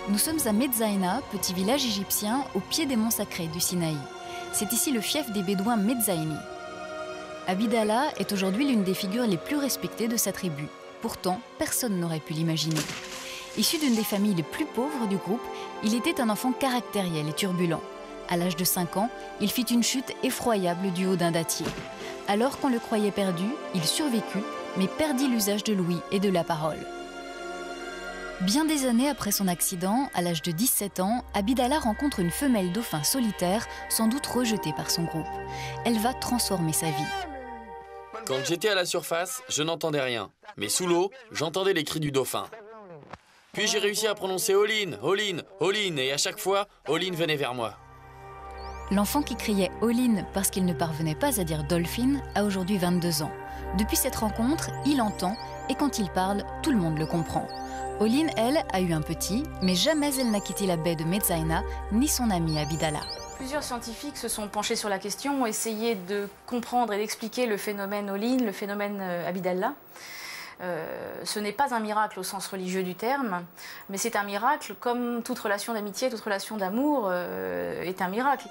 Nous sommes à Medzaïna, petit village égyptien au pied des monts sacrés du Sinaï. C'est ici le fief des Bédouins Medzaïni. Abidallah est aujourd'hui l'une des figures les plus respectées de sa tribu. Pourtant, personne n'aurait pu l'imaginer. Issu d'une des familles les plus pauvres du groupe, il était un enfant caractériel et turbulent. À l'âge de 5 ans, il fit une chute effroyable du haut d'un dattier. Alors qu'on le croyait perdu, il survécut, mais perdit l'usage de l'ouïe et de la parole. Bien des années après son accident, à l'âge de 17 ans, Abidallah rencontre une femelle dauphin solitaire, sans doute rejetée par son groupe. Elle va transformer sa vie. Quand j'étais à la surface, je n'entendais rien. Mais sous l'eau, j'entendais les cris du dauphin. Puis j'ai réussi à prononcer Olin, Olin, Olin, et à chaque fois, Olin venait vers moi. L'enfant qui criait Olin parce qu'il ne parvenait pas à dire Dolphin a aujourd'hui 22 ans. Depuis cette rencontre, il entend et quand il parle, tout le monde le comprend. Olin, elle, a eu un petit, mais jamais elle n'a quitté la baie de Medzaïna, ni son ami Abidallah. Plusieurs scientifiques se sont penchés sur la question, ont essayé de comprendre et d'expliquer le phénomène Olin, le phénomène Abidallah. Ce n'est pas un miracle au sens religieux du terme, mais c'est un miracle comme toute relation d'amitié, toute relation d'amour est un miracle.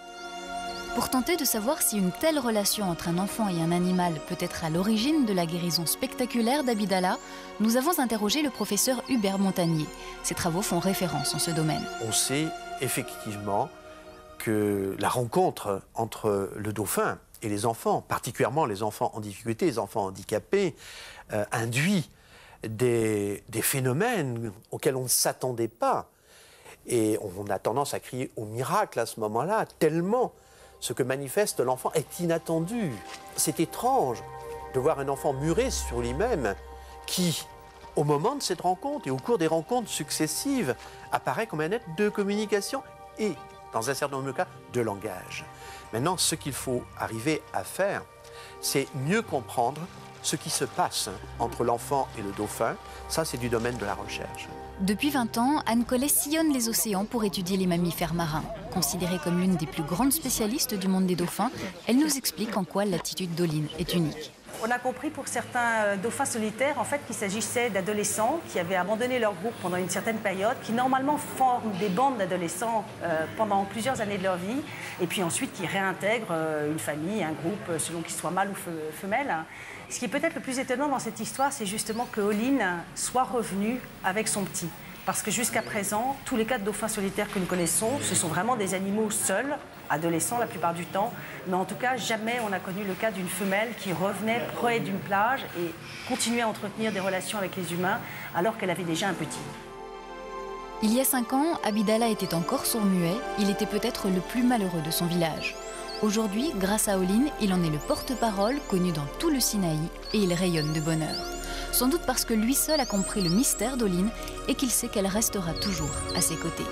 Pour tenter de savoir si une telle relation entre un enfant et un animal peut être à l'origine de la guérison spectaculaire d'Abidallah, nous avons interrogé le professeur Hubert Montagnier. Ses travaux font référence en ce domaine. On sait effectivement que la rencontre entre le dauphin et les enfants, particulièrement les enfants en difficulté, les enfants handicapés, induit des phénomènes auxquels on ne s'attendait pas. Et on a tendance à crier au miracle à ce moment-là, tellement ce que manifeste l'enfant est inattendu. C'est étrange de voir un enfant muré sur lui-même qui, au moment de cette rencontre et au cours des rencontres successives, apparaît comme un être de communication et, dans un certain nombre de cas, de langage. Maintenant, ce qu'il faut arriver à faire, c'est mieux comprendre ce qui se passe entre l'enfant et le dauphin. Ça, c'est du domaine de la recherche. Depuis 20 ans, Anne Collet sillonne les océans pour étudier les mammifères marins. Considérée comme l'une des plus grandes spécialistes du monde des dauphins, elle nous explique en quoi l'attitude d'Olin est unique. On a compris pour certains dauphins solitaires en fait, qu'il s'agissait d'adolescents qui avaient abandonné leur groupe pendant une certaine période, qui normalement forment des bandes d'adolescents pendant plusieurs années de leur vie, et puis ensuite qui réintègrent une famille, un groupe, selon qu'ils soient mâles ou femelles. Ce qui est peut-être le plus étonnant dans cette histoire, c'est justement que Olin soit revenu avec son petit. Parce que jusqu'à présent, tous les cas de dauphins solitaires que nous connaissons, ce sont vraiment des animaux seuls, adolescents la plupart du temps. Mais en tout cas, jamais on n'a connu le cas d'une femelle qui revenait près d'une plage et continuait à entretenir des relations avec les humains alors qu'elle avait déjà un petit. Il y a 5 ans, Abidallah était encore sourd-muet. Il était peut-être le plus malheureux de son village. Aujourd'hui, grâce à Olin, il en est le porte-parole, connu dans tout le Sinaï, et il rayonne de bonheur. Sans doute parce que lui seul a compris le mystère d'Olin et qu'il sait qu'elle restera toujours à ses côtés.